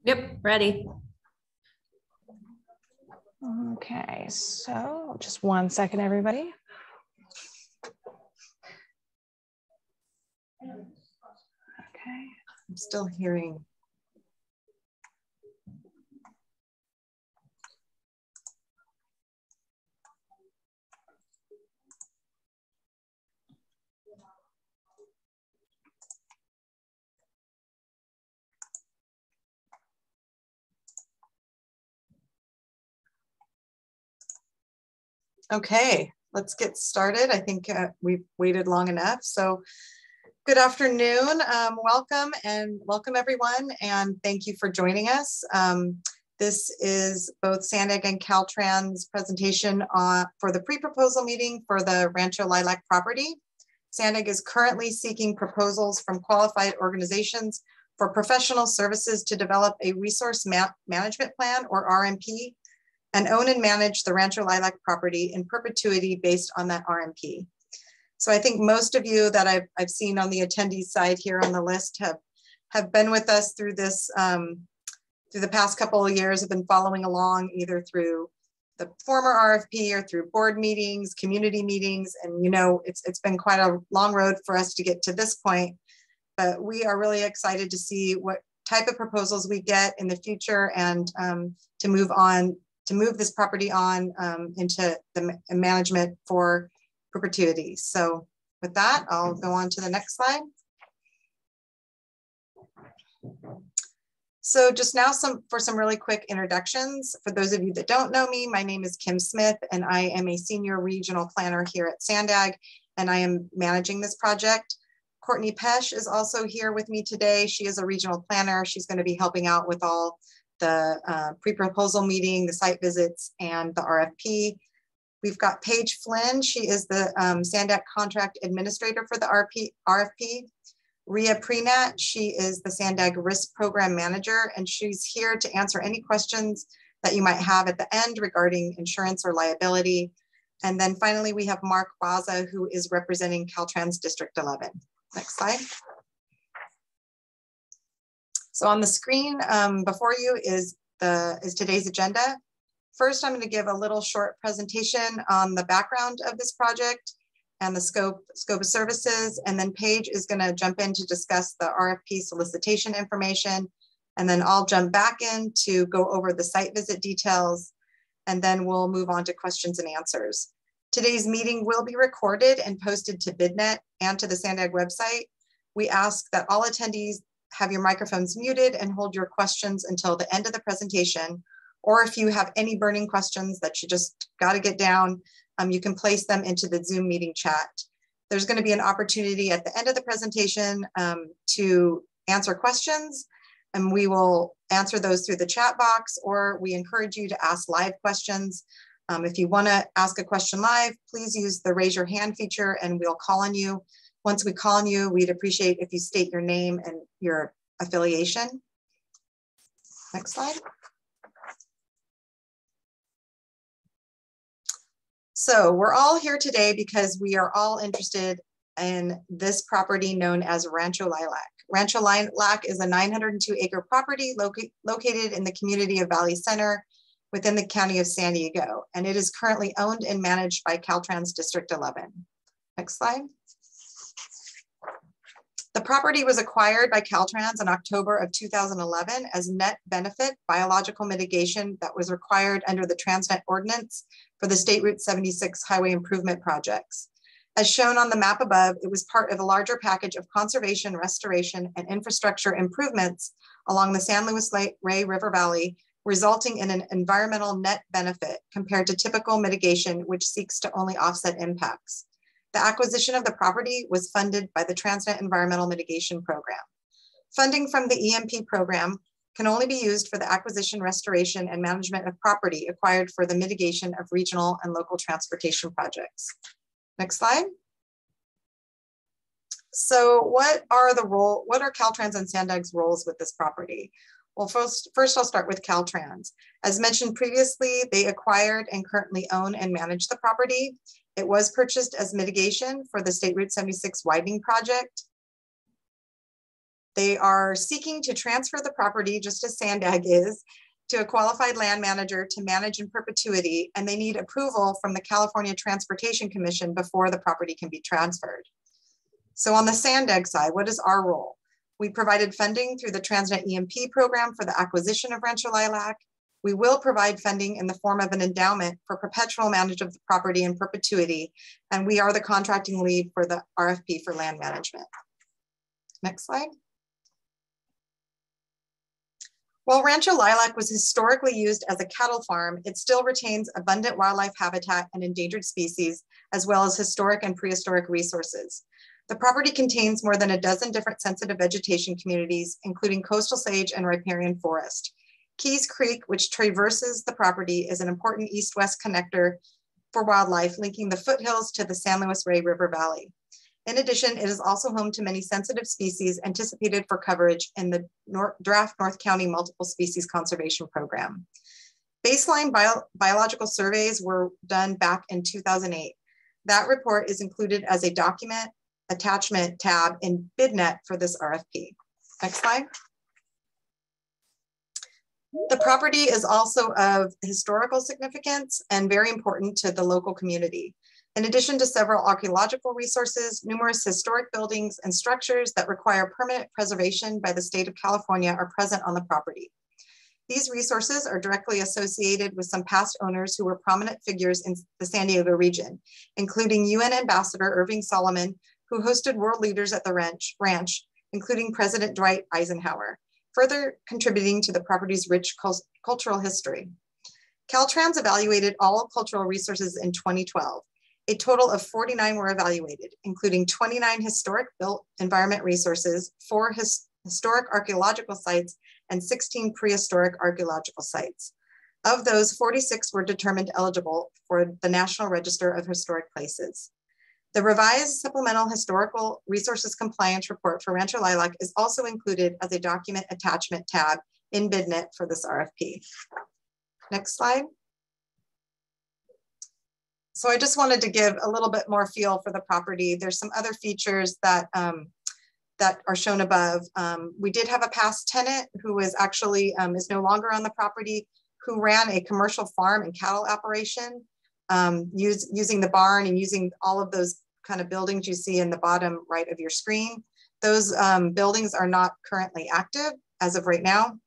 Yep, ready. Okay, so just 1 second, everybody. Okay. I'm still hearing. Okay, let's get started. I think we've waited long enough. So good afternoon, welcome everyone, and thank you for joining us. This is both SANDA and Caltrans presentation for the pre-proposal meeting for the Rancho Lilac property. SANDA is currently seeking proposals from qualified organizations for professional services to develop a resource management plan, or RMP, and own and manage the Rancho Lilac property in perpetuity based on that RMP. So I think most of you that I've seen on the attendees side here on the list have been with us through this, through the past couple of years, have been following along either through the former RFP or through board meetings, community meetings, and you know, it's been quite a long road for us to get to this point, but we are really excited to see what type of proposals we get in the future and to move this property on into the management for perpetuity. So with that, I'll go on to the next slide. So just now for some really quick introductions. For those of you that don't know me, my name is Kim Smith and I am a senior regional planner here at SANDAG and I am managing this project. Courtney Pesh is also here with me today. She is a regional planner. She's going to be helping out with all the pre-proposal meeting, the site visits, and the RFP. We've got Paige Flynn. She is the SANDAG contract administrator for the RFP. Ria Prenat, she is the SANDAG risk program manager, and she's here to answer any questions that you might have at the end regarding insurance or liability. And then finally, we have Mark Baza, who is representing Caltrans District 11. Next slide. So on the screen before you is today's agenda. First, I'm going to give a little short presentation on the background of this project and the scope of services. And then Paige is going to jump in to discuss the RFP solicitation information. And then I'll jump back in to go over the site visit details. And then we'll move on to questions and answers. Today's meeting will be recorded and posted to BidNet and to the SANDAG website. We ask that all attendees have your microphones muted and hold your questions until the end of the presentation. Or if you have any burning questions that you just got to get down, you can place them into the Zoom meeting chat. There's going to be an opportunity at the end of the presentation to answer questions, and we will answer those through the chat box, or we encourage you to ask live questions. If you want to ask a question live, please use the raise your hand feature and we'll call on you. Once we call on you, we'd appreciate if you state your name and your affiliation. Next slide. So we're all here today because we are all interested in this property known as Rancho Lilac. Rancho Lilac is a 902-acre property located in the community of Valley Center within the county of San Diego, and it is currently owned and managed by Caltrans District 11. Next slide. The property was acquired by Caltrans in October of 2011 as net benefit biological mitigation that was required under the Transnet ordinance for the State Route 76 highway improvement projects. As shown on the map above, it was part of a larger package of conservation, restoration, and infrastructure improvements along the San Luis Rey River Valley, resulting in an environmental net benefit compared to typical mitigation, which seeks to only offset impacts. The acquisition of the property was funded by the Transnet Environmental Mitigation Program. Funding from the EMP program can only be used for the acquisition, restoration, and management of property acquired for the mitigation of regional and local transportation projects. Next slide. So what are Caltrans and SANDAG's roles with this property? Well, first I'll start with Caltrans. As mentioned previously, they acquired and currently own and manage the property. It was purchased as mitigation for the State Route 76 widening project. They are seeking to transfer the property, just as SANDAG is, to a qualified land manager to manage in perpetuity, and they need approval from the California Transportation Commission before the property can be transferred. So on the SANDAG side, what is our role? We provided funding through the Transnet EMP program for the acquisition of Rancho Lilac. We will provide funding in the form of an endowment for perpetual management of the property in perpetuity, and we are the contracting lead for the RFP for land management. Next slide. While Rancho Lilac was historically used as a cattle farm, it still retains abundant wildlife habitat and endangered species, as well as historic and prehistoric resources. The property contains more than a dozen different sensitive vegetation communities, including coastal sage and riparian forest. Keys Creek, which traverses the property, is an important east-west connector for wildlife, linking the foothills to the San Luis Rey River Valley. In addition, it is also home to many sensitive species anticipated for coverage in the Draft North County Multiple Species Conservation Program. Baseline biological surveys were done back in 2008. That report is included as a document attachment tab in BidNet for this RFP. Next slide. The property is also of historical significance and very important to the local community. In addition to several archaeological resources, numerous historic buildings and structures that require permanent preservation by the state of California are present on the property. These resources are directly associated with some past owners who were prominent figures in the San Diego region, including UN Ambassador Irving Solomon, who hosted world leaders at the ranch, including President Dwight Eisenhower, further contributing to the property's rich cultural history. Caltrans evaluated all cultural resources in 2012. A total of 49 were evaluated, including 29 historic built environment resources, 4 historic archaeological sites, and 16 prehistoric archaeological sites. Of those, 46 were determined eligible for the National Register of Historic Places. The revised Supplemental Historical Resources Compliance Report for Rancho Lilac is also included as a document attachment tab in BidNet for this RFP. Next slide. So I just wanted to give a little bit more feel for the property. There's some other features that, that are shown above. We did have a past tenant who is actually is no longer on the property, who ran a commercial farm and cattle operation using the barn and using all of those kind of buildings you see in the bottom right of your screen. Those buildings are not currently active as of right now.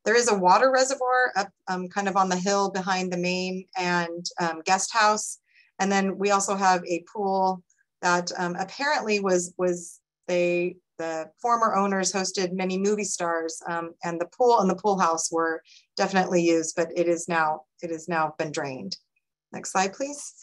There is a water reservoir up kind of on the hill behind the main and guest house. And then we also have a pool that apparently the former owners hosted many movie stars, and the pool and the pool house were definitely used, but it is now been drained. Next slide, please.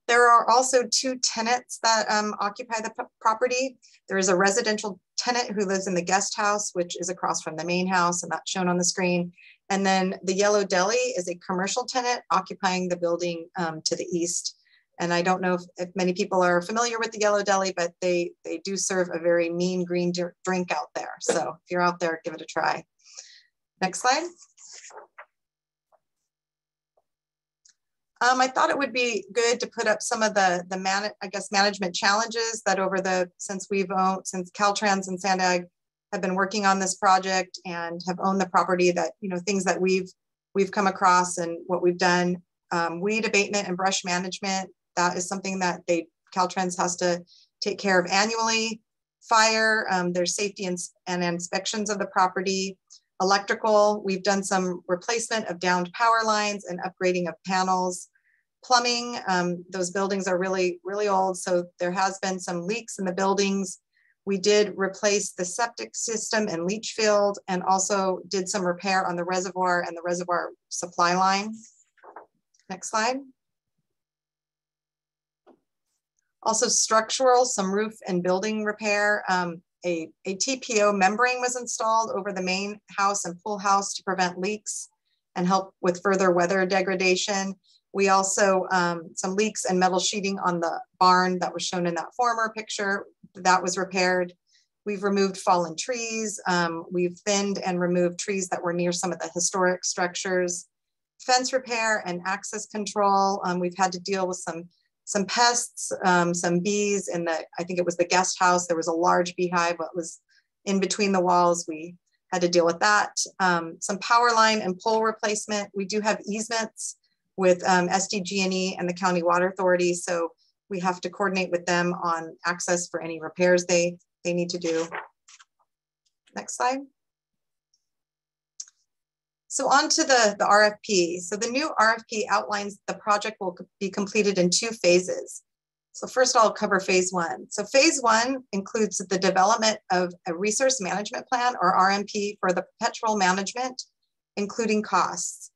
There are also 2 tenants that occupy the property. There is a residential tenant who lives in the guest house, which is across from the main house, and that's shown on the screen. And then the Yellow Deli is a commercial tenant occupying the building to the east. And I don't know if many people are familiar with the Yellow Deli, but they do serve a very mean green drink out there. So if you're out there, give it a try. Next slide. I thought it would be good to put up some of the management challenges that since Caltrans and SANDA have been working on this project and have owned the property, that, things that we've come across and what we've done. Weed abatement and brush management, that is something that Caltrans has to take care of annually. Fire, there's safety and inspections of the property. Electrical, we've done some replacement of downed power lines and upgrading of panels. Plumbing, those buildings are really, really old, so there has been some leaks in the buildings. We did replace the septic system and leach field, and also did some repair on the reservoir and the reservoir supply line. Next slide. Also structural, some roof and building repair. A TPO membrane was installed over the main house and pool house to prevent leaks and help with further weather degradation. We also, some leaks and metal sheeting on the barn that was shown in that former picture, that was repaired. We've removed fallen trees. We've thinned and removed trees that were near some of the historic structures. Fence repair and access control. We've had to deal with some some pests, some bees in the, I think it was the guest house. There was a large beehive that was in between the walls. We had to deal with that. Some power line and pole replacement. We do have easements with SDG&E and the County Water Authority. So we have to coordinate with them on access for any repairs they need to do. Next slide. So on to the RFP. So the new RFP outlines the project will be completed in 2 phases. So first I'll cover phase 1. So phase 1 includes the development of a resource management plan, or RMP, for the perpetual management, including costs.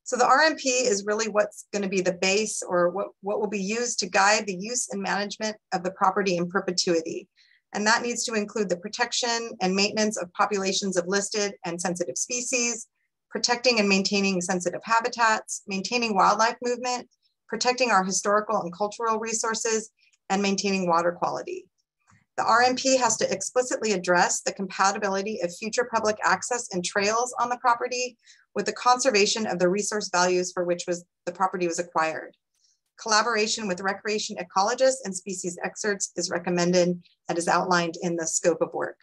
So the RMP is really what's going to be the base, or what will be used to guide the use and management of the property in perpetuity. And that needs to include the protection and maintenance of populations of listed and sensitive species, protecting and maintaining sensitive habitats, maintaining wildlife movement, protecting our historical and cultural resources, and maintaining water quality. The RMP has to explicitly address the compatibility of future public access and trails on the property with the conservation of the resource values for which the property was acquired. Collaboration with recreation ecologists and species experts is recommended and is outlined in the scope of work.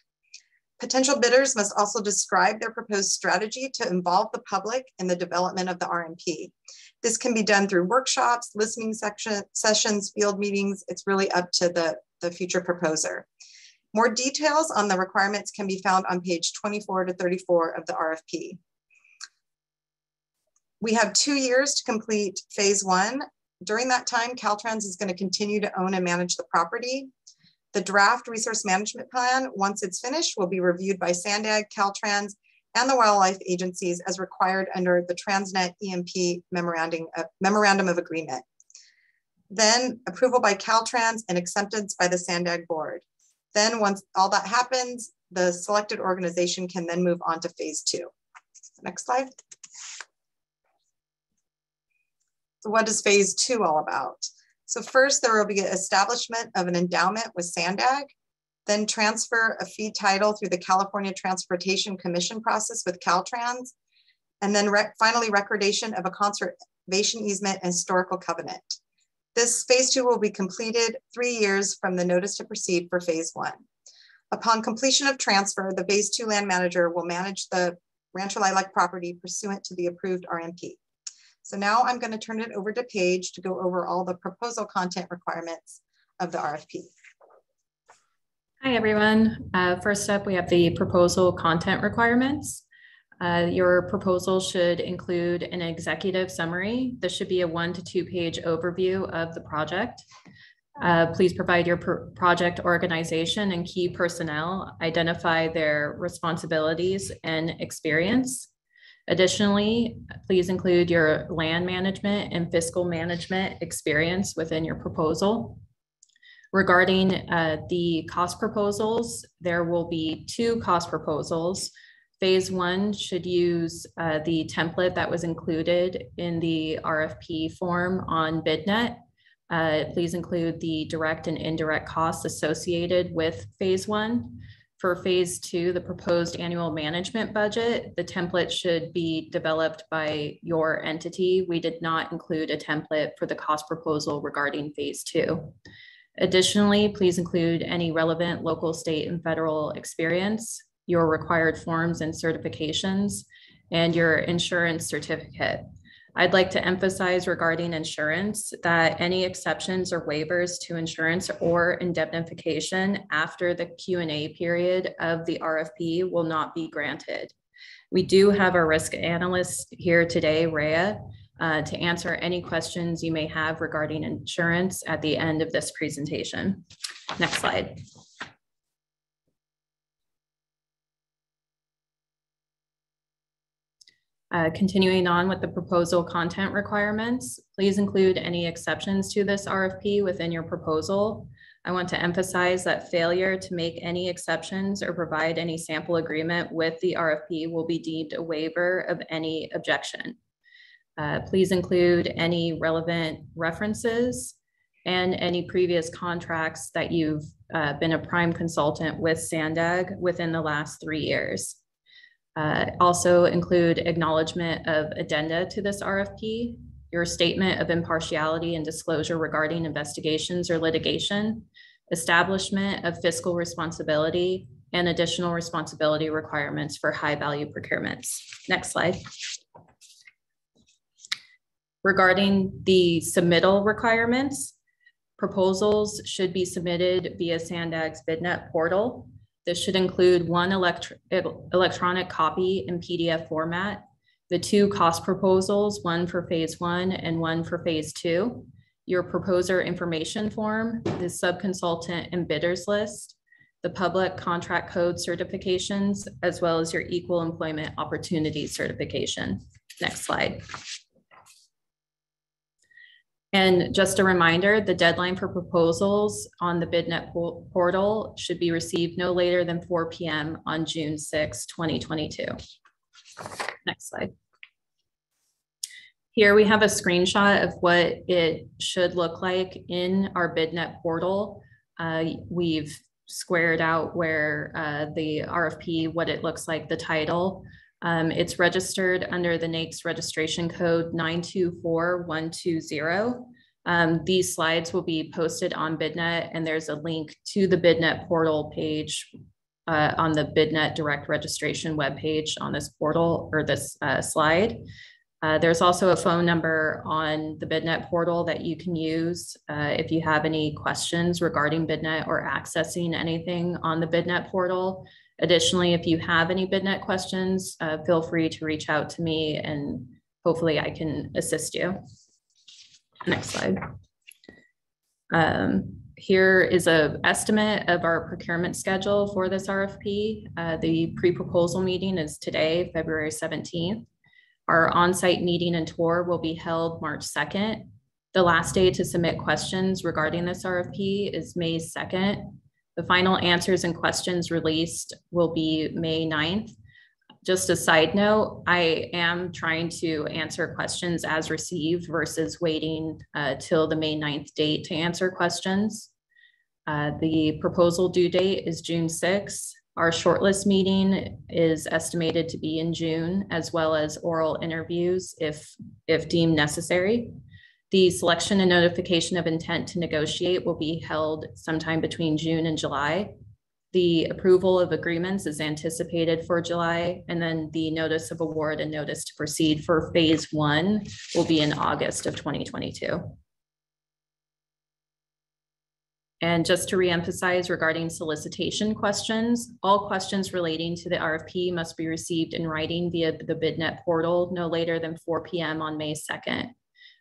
Potential bidders must also describe their proposed strategy to involve the public in the development of the RMP. This can be done through workshops, listening sessions, field meetings. It's really up to the future proposer. More details on the requirements can be found on page 24 to 34 of the RFP. We have 2 years to complete phase 1. During that time, Caltrans is going to continue to own and manage the property. The draft resource management plan, once it's finished, will be reviewed by SANDA, Caltrans, and the wildlife agencies as required under the Transnet EMP Memorandum of Agreement. Then approval by Caltrans and acceptance by the SANDAG board. Then once all that happens, the selected organization can then move on to phase 2. Next slide. So what is phase 2 all about? So first, there will be an establishment of an endowment with SANDAG, then transfer of fee title through the California Transportation Commission process with Caltrans, and then finally recordation of a conservation easement and historical covenant. This phase 2 will be completed 3 years from the notice to proceed for phase 1. Upon completion of transfer, the phase 2 land manager will manage the Rancho Lilac property pursuant to the approved RMP. So now I'm going to turn it over to Paige to go over all the proposal content requirements of the RFP. Hi, everyone. First up, we have the proposal content requirements. Your proposal should include an executive summary. This should be a 1 to 2 page overview of the project. Please provide your project organization and key personnel, identify their responsibilities and experience. Additionally, please include your land management and fiscal management experience within your proposal. Regarding the cost proposals, there will be 2 cost proposals. Phase 1 should use the template that was included in the RFP form on BidNet. Please include the direct and indirect costs associated with phase 1. For phase 2, the proposed annual management budget, the template should be developed by your entity. We did not include a template for the cost proposal regarding phase 2. Additionally, please include any relevant local, state, and federal experience, your required forms and certifications, and your insurance certificate. I'd like to emphasize regarding insurance that any exceptions or waivers to insurance or indemnification after the Q&A period of the RFP will not be granted. We do have our risk analyst here today, Rhea, to answer any questions you may have regarding insurance at the end of this presentation. Next slide. Continuing on with the proposal content requirements, please include any exceptions to this RFP within your proposal. I want to emphasize that failure to make any exceptions or provide any sample agreement with the RFP will be deemed a waiver of any objection. Please include any relevant references and any previous contracts that you've been a prime consultant with SANDAG within the last 3 years. Also include acknowledgement of addenda to this RFP. your statement of impartiality and disclosure regarding investigations or litigation, establishment of fiscal responsibility, and additional responsibility requirements for high-value procurements. Next slide. Regarding the submittal requirements, proposals should be submitted via SANDA's BidNet portal. This should include one electronic copy in PDF format, the 2 cost proposals, one for phase 1 and one for phase 2, your proposer information form, the subconsultant and bidders list, the public contract code certifications, as well as your equal employment opportunity certification. Next slide. And just a reminder, the deadline for proposals on the BidNet portal should be received no later than 4 p.m. on June 6, 2022. Next slide. Here we have a screenshot of what it should look like in our BidNet portal. We've squared out where the RFP, what it looks like, the title. It's registered under the NAICS registration code 924120. These slides will be posted on BidNet, and there's a link to the BidNet portal page on the BidNet direct registration webpage on this portal or this slide. There's also a phone number on the BidNet portal that you can use if you have any questions regarding BidNet or accessing anything on the BidNet portal. Additionally, if you have any BidNet questions, feel free to reach out to me and hopefully I can assist you. Next slide. Here is an estimate of our procurement schedule for this RFP. The pre-proposal meeting is today, February 17th. Our on-site meeting and tour will be held March 2nd. The last day to submit questions regarding this RFP is May 2nd. The final answers and questions released will be May 9th. Just a side note, I am trying to answer questions as received versus waiting till the May 9th date to answer questions. The proposal due date is June 6th. Our shortlist meeting is estimated to be in June, as well as oral interviews if deemed necessary. The selection and notification of intent to negotiate will be held sometime between June and July. The approval of agreements is anticipated for July, and then the notice of award and notice to proceed for phase 1 will be in August of 2022. And just to reemphasize regarding solicitation questions, all questions relating to the RFP must be received in writing via the BidNet portal no later than 4 p.m. on May 2nd.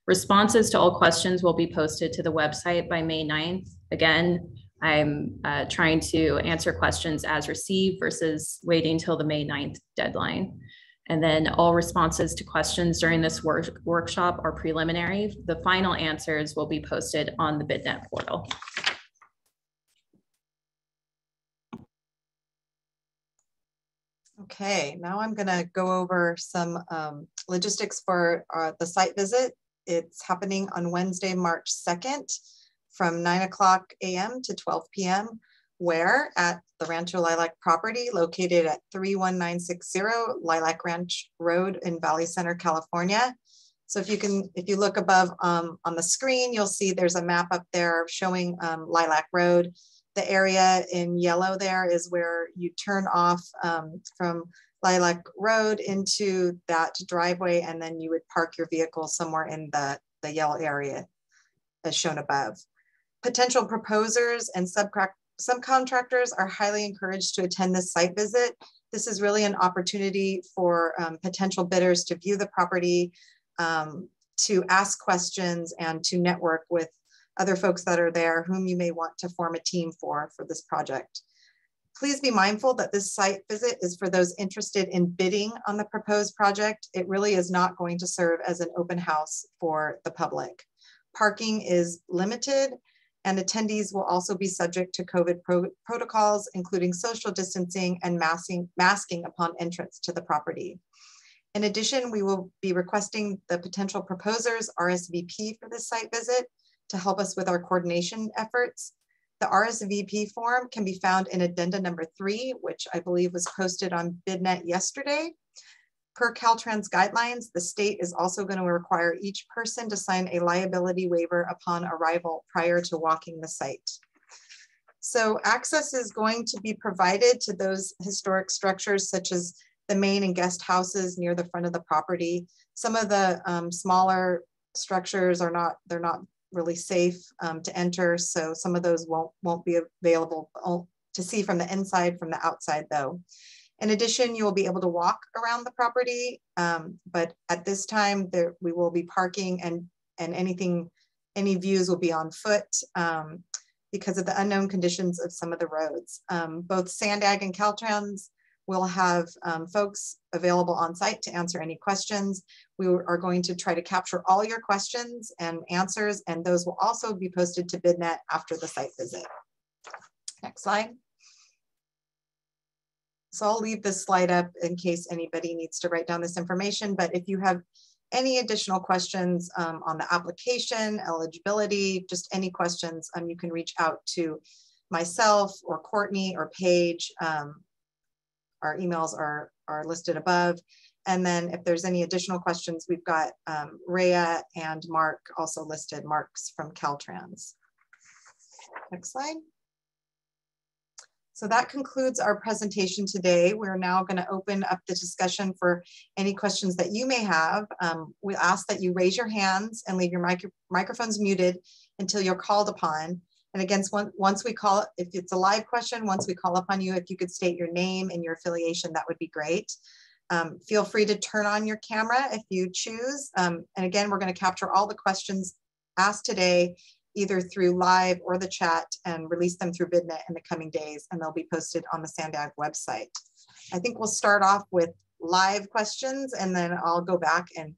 Responses to all questions will be posted to the website by May 9th. Again, I'm trying to answer questions as received versus waiting till the May 9th deadline. And then all responses to questions during this workshop are preliminary. The final answers will be posted on the BidNet portal. Okay, now I'm going to go over some logistics for the site visit. It's happening on Wednesday, March 2nd from 9 a.m. to 12 p.m. Where? At the Rancho Lilac property located at 31960 Lilac Ranch Road in Valley Center, California. So if you look above on the screen, you'll see there's a map up there showing Lilac Road. The area in yellow there is where you turn off from Lilac Road into that driveway, and then you would park your vehicle somewhere in the yellow area as shown above. Potential proposers and subcontractors are highly encouraged to attend this site visit. This is really an opportunity for potential bidders to view the property, to ask questions, and to network with other folks that are there whom you may want to form a team for this project. Please be mindful that this site visit is for those interested in bidding on the proposed project. It really is not going to serve as an open house for the public. Parking is limited, and attendees will also be subject to COVID protocols, including social distancing and masking upon entrance to the property. In addition, we will be requesting the potential proposers RSVP for this site visit to help us with our coordination efforts. The RSVP form can be found in addenda number 3, which I believe was posted on BidNet yesterday. Per Caltrans guidelines, the state is also going to require each person to sign a liability waiver upon arrival prior to walking the site. So access is going to be provided to those historic structures such as the main and guest houses near the front of the property. Some of the smaller structures are not, they're not really safe to enter. So some of those won't be available to see from the inside, from the outside though. In addition, you will be able to walk around the property, but at this time we will be parking and any views will be on foot because of the unknown conditions of some of the roads. Both SANDA and Caltrans will have folks available on site to answer any questions. We are going to try to capture all your questions and answers, and those will also be posted to BidNet after the site visit. Next slide. So I'll leave this slide up in case anybody needs to write down this information, but if you have any additional questions on the application, eligibility, just any questions, you can reach out to myself or Courtney or Paige. Our emails are listed above. And then if there's any additional questions, we've got Rhea and Mark also listed, Mark's from Caltrans. Next slide. So that concludes our presentation today. We're now going to open up the discussion for any questions that you may have. We ask that you raise your hands and leave your microphones muted until you're called upon. And again, once we call, if it's a live question, once we call upon you, if you could state your name and your affiliation, that would be great. Feel free to turn on your camera if you choose. And again, we're going to capture all the questions asked today, either through live or the chat, and release them through BidNet in the coming days, and they'll be posted on the SANDA website. I think we'll start off with live questions, and then I'll go back and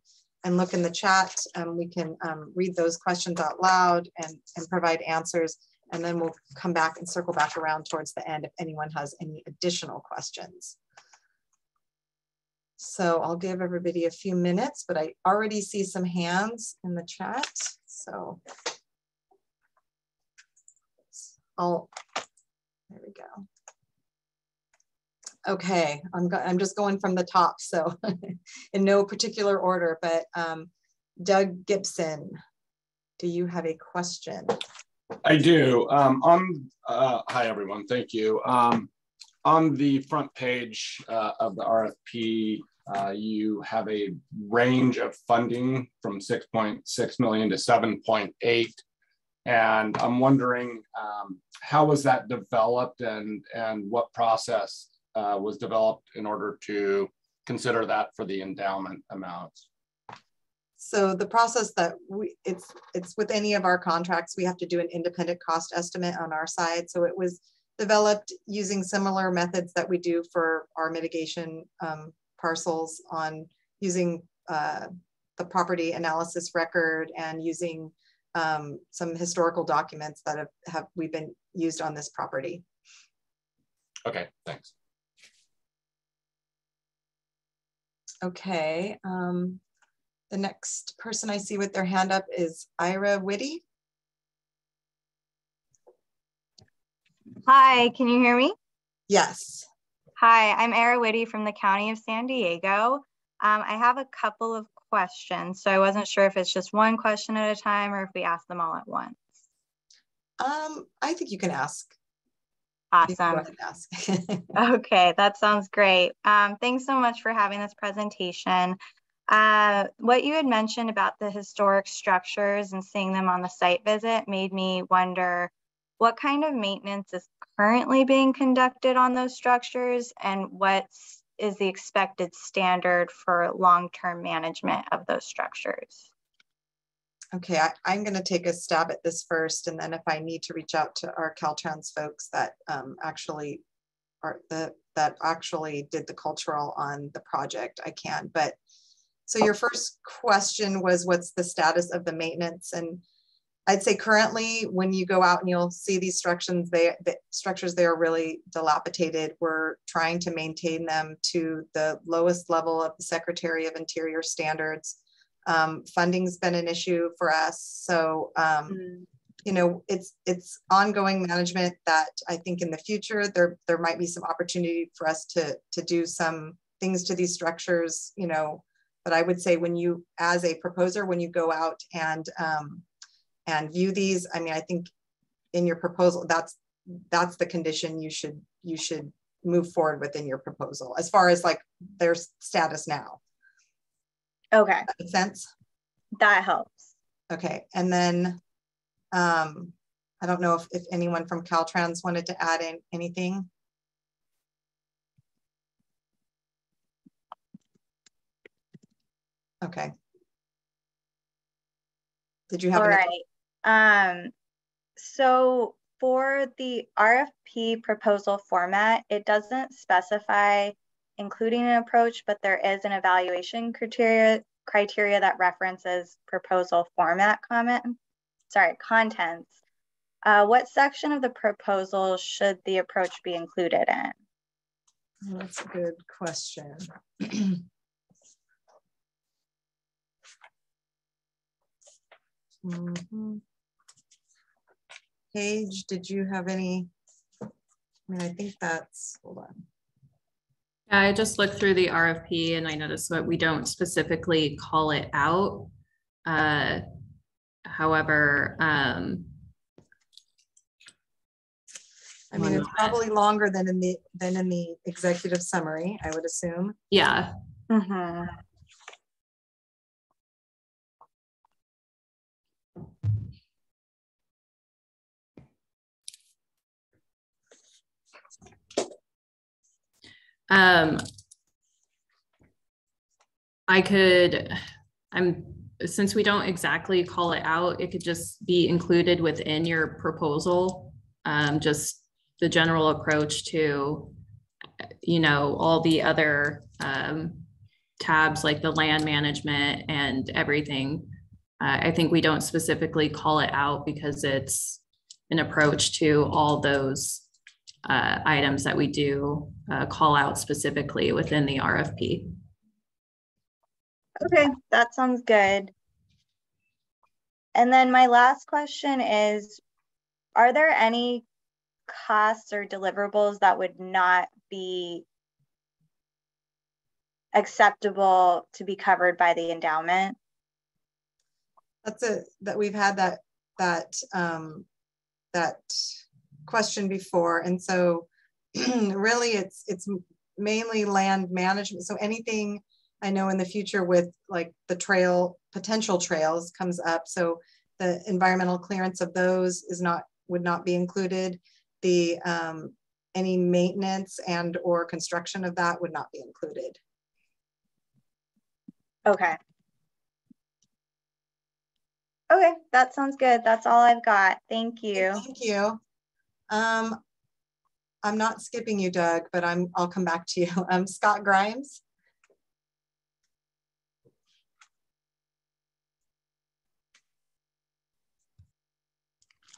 look in the chat, and we can read those questions out loud and provide answers, and then we'll come back and circle back around towards the end if anyone has any additional questions. So I'll give everybody a few minutes, but I already see some hands in the chat, so. There we go. Okay, I'm just going from the top, so in no particular order, but Doug Gibson, do you have a question? I do. Hi everyone, thank you. On the front page of the RFP, you have a range of funding from 6.6 million to 7.8. And I'm wondering how was that developed, and what process was developed in order to consider that for the endowment amounts? So the process that it's with any of our contracts, we have to do an independent cost estimate on our side. So it was developed using similar methods that we do for our mitigation parcels, on using the property analysis record and using some historical documents that we've been used on this property. Okay, thanks. Okay, the next person I see with their hand up is Ira Whitty. Hi, can you hear me? Yes. Hi, I'm Ira Whitty from the County of San Diego. I have a couple of questions, so I wasn't sure if it's just one question at a time or if we ask them all at once. I think you can ask. Awesome. Go ahead and ask. Okay, that sounds great. Thanks so much for having this presentation. What you had mentioned about the historic structures and seeing them on the site visit made me wonder what kind of maintenance is currently being conducted on those structures, and what is the expected standard for long-term management of those structures? Okay, I'm going to take a stab at this first, and then if I need to reach out to our Caltrans folks that actually did the cultural on the project, I can. But so your first question was, what's the status of the maintenance? And I'd say currently, when you go out and you'll see these structures, they are really dilapidated. We're trying to maintain them to the lowest level of the Secretary of Interior standards. Funding's been an issue for us. So, you know, it's ongoing management that I think in the future, there might be some opportunity for us to do some things to these structures, you know, but I would say when you, as a proposer, when you go out and view these, I mean, I think in your proposal, that's the condition you should move forward within your proposal as far as like their status now. Okay. That makes sense? That helps. Okay. And then I don't know if anyone from Caltrans wanted to add in anything. Okay. Did you have All any? right. So for the RFP proposal format, it doesn't specify including an approach, but there is an evaluation criteria that references proposal format contents. What section of the proposal should the approach be included in? That's a good question. Paige, did you have any? I mean, I think that's, hold on. I just looked through the RFP and I noticed that we don't specifically call it out. However, I mean, it's probably longer than in the executive summary, I would assume. yeah. Mm-hmm. Since we don't exactly call it out, it could just be included within your proposal. Just the general approach to, you know, all the other tabs like the land management and everything. I think we don't specifically call it out because it's an approach to all those items that we do call out specifically within the RFP. Okay, that sounds good. And then my last question is, are there any costs or deliverables that would not be acceptable to be covered by the endowment? That we've had that question before, and so really it's mainly land management. So anything I know in the future with like the potential trails comes up, so the environmental clearance of those would not be included. The any maintenance and or construction of that would not be included. Okay. Okay, that sounds good. That's all I've got. Thank you. Thank you. I'm not skipping you, Doug, but I'll come back to you. Scott Grimes.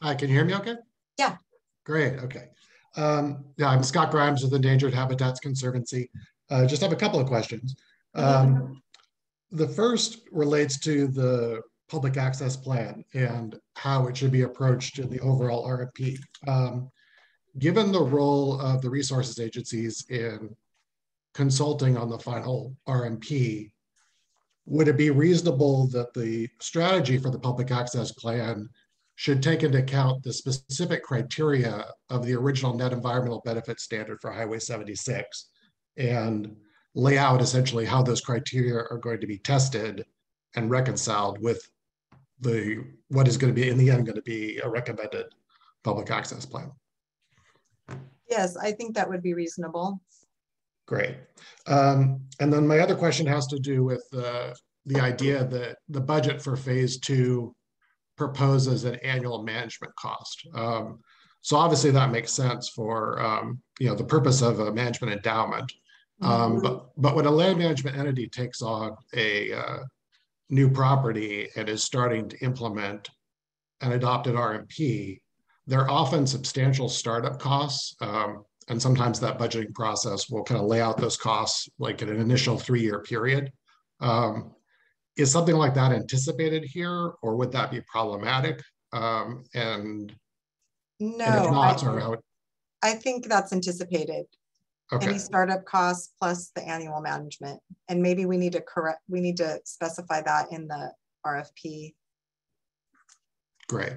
Hi, can you hear me okay? Yeah. Great, okay. Yeah, I'm Scott Grimes with the Endangered Habitats Conservancy. Just have a couple of questions. The first relates to the public access plan and how it should be approached in the overall RFP. Given the role of the resources agencies in consulting on the final RMP, would it be reasonable that the strategy for the public access plan should take into account the specific criteria of the original net environmental benefit standard for Highway 76 and lay out essentially how those criteria are going to be tested and reconciled with what is going to be in the end going to be a recommended public access plan? Yes, I think that would be reasonable. Great. And then my other question has to do with the idea that the budget for phase 2 proposes an annual management cost. So obviously that makes sense for the purpose of a management endowment. But when a land management entity takes on a new property and is starting to implement an adopted RMP, there are often substantial startup costs. And sometimes that budgeting process will kind of lay out those costs like in an initial 3-year period. Is something like that anticipated here, or would that be problematic? No, and if not, I think that's anticipated. Okay. Any startup costs plus the annual management. And maybe we need to specify that in the RFP. Great.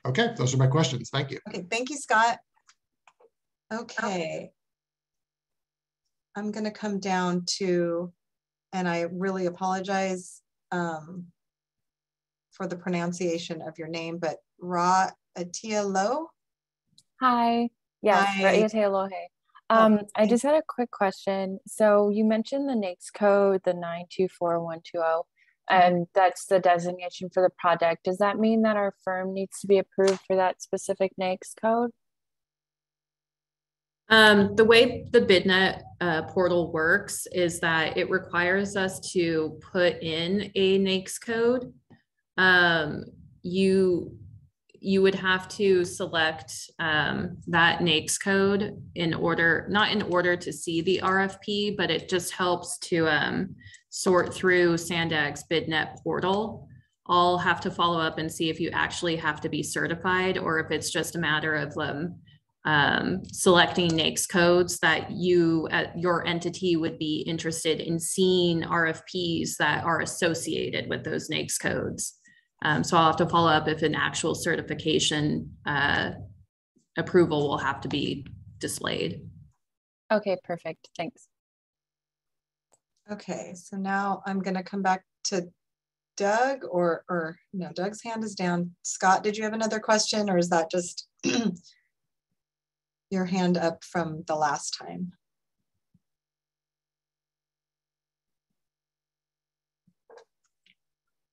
Okay, those are my questions. Thank you. Okay, thank you, Scott. Okay. I'm going to come down to, and I really apologize for the pronunciation of your name, but Ra-Atia-Lo? Hi. Yes, Hi. Ra'ayate I just had a quick question. So you mentioned the NAICS code, the 924120, and that's the designation for the project. Does that mean that our firm needs to be approved for that specific NAICS code? The way the BidNet portal works is that it requires us to put in a NAICS code. You would have to select that NAICS code not in order to see the RFP, but it just helps to sort through SANDA's BidNet portal. I'll have to follow up and see if you actually have to be certified or if it's just a matter of selecting NAICS codes that your entity would be interested in seeing RFPs that are associated with those NAICS codes. So I'll have to follow up if an actual certification approval will have to be displayed. Okay, perfect. Thanks. Okay, so now I'm going to come back to Doug, or no, Doug's hand is down. Scott, did you have another question, or is that just your hand up from the last time?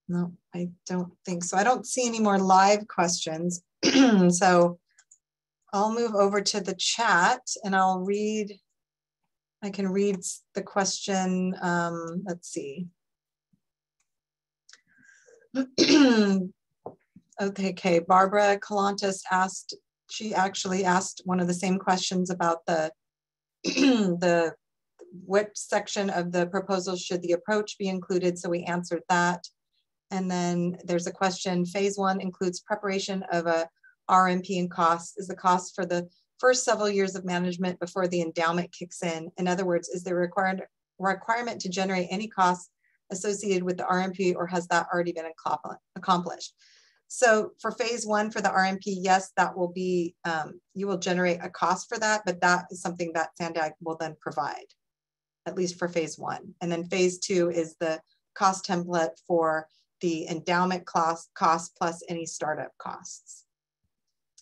No, I don't think so. I don't see any more live questions. So I'll move over to the chat and I can read the question. Let's see. Okay, Barbara Calantis asked, she actually asked one of the same questions about what section of the proposal should the approach be included, so we answered that. And then there's a question, phase 1 includes preparation of a RMP and costs. Is the cost for the first several years of management before the endowment kicks in? In other words, is there requirement to generate any costs associated with the RMP, or has that already been accomplished? So for phase 1 for the RMP, yes, that will be, you will generate a cost for that, but that is something that SANDA will then provide, at least for phase 1. And then phase 2 is the cost template for the endowment cost plus any startup costs.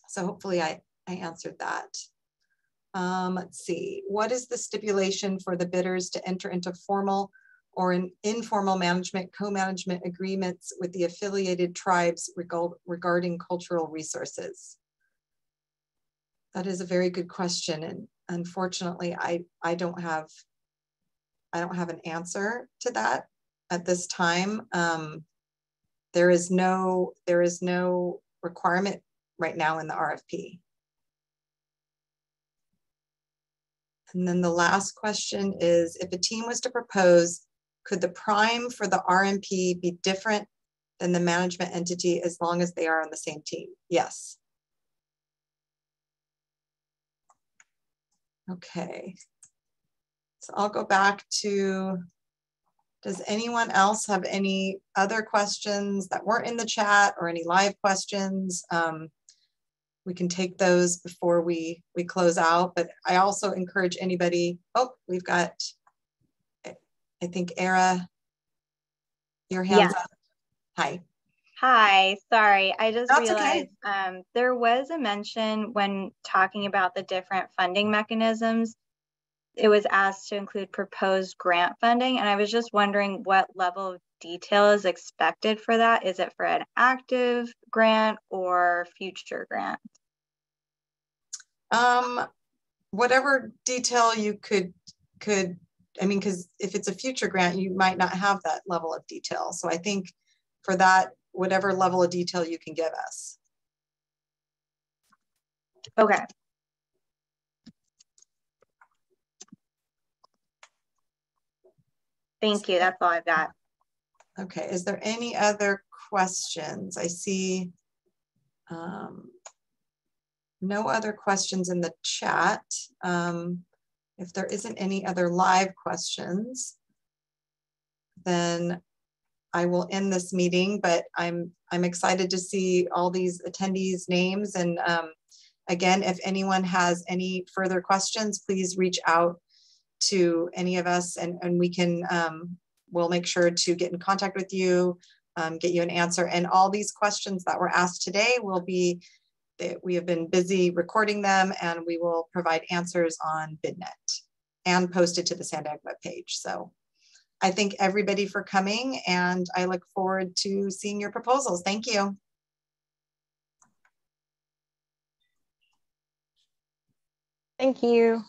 So hopefully I answered that. Let's see, what is the stipulation for the bidders to enter into formal or an informal management, co-management agreements with the affiliated tribes regarding cultural resources? That is a very good question. And unfortunately, I don't have an answer to that at this time. There is no requirement right now in the RFP. And then the last question is, if a team was to propose, could the prime for the RMP be different than the management entity as long as they are on the same team? Yes. Okay. So I'll go back to, does anyone else have any other questions that weren't in the chat or any live questions? We can take those before we close out, but I also encourage anybody, oh, we've got, I think, Era, your hands up. Hi. Hi, sorry, I just That's realized okay. There was a mention when talking about the different funding mechanisms. It was asked to include proposed grant funding, and I was just wondering what level of detail is expected for that. Is it for an active grant or future grant? Whatever detail you could, I mean, because if it's a future grant, you might not have that level of detail. So I think for that, whatever level of detail you can give us. Okay. Thank you. That's all I've got. Okay. Is there any other questions? I see no other questions in the chat. If there isn't any other live questions, then I will end this meeting, but I'm excited to see all these attendees' names. And again, if anyone has any further questions, please reach out to any of us, and we can, we'll make sure to get in contact with you, get you an answer. And all these questions that were asked today will be, we have been busy recording them, and we will provide answers on BidNet and post it to the SANDA webpage. So I thank everybody for coming, and I look forward to seeing your proposals. Thank you. Thank you.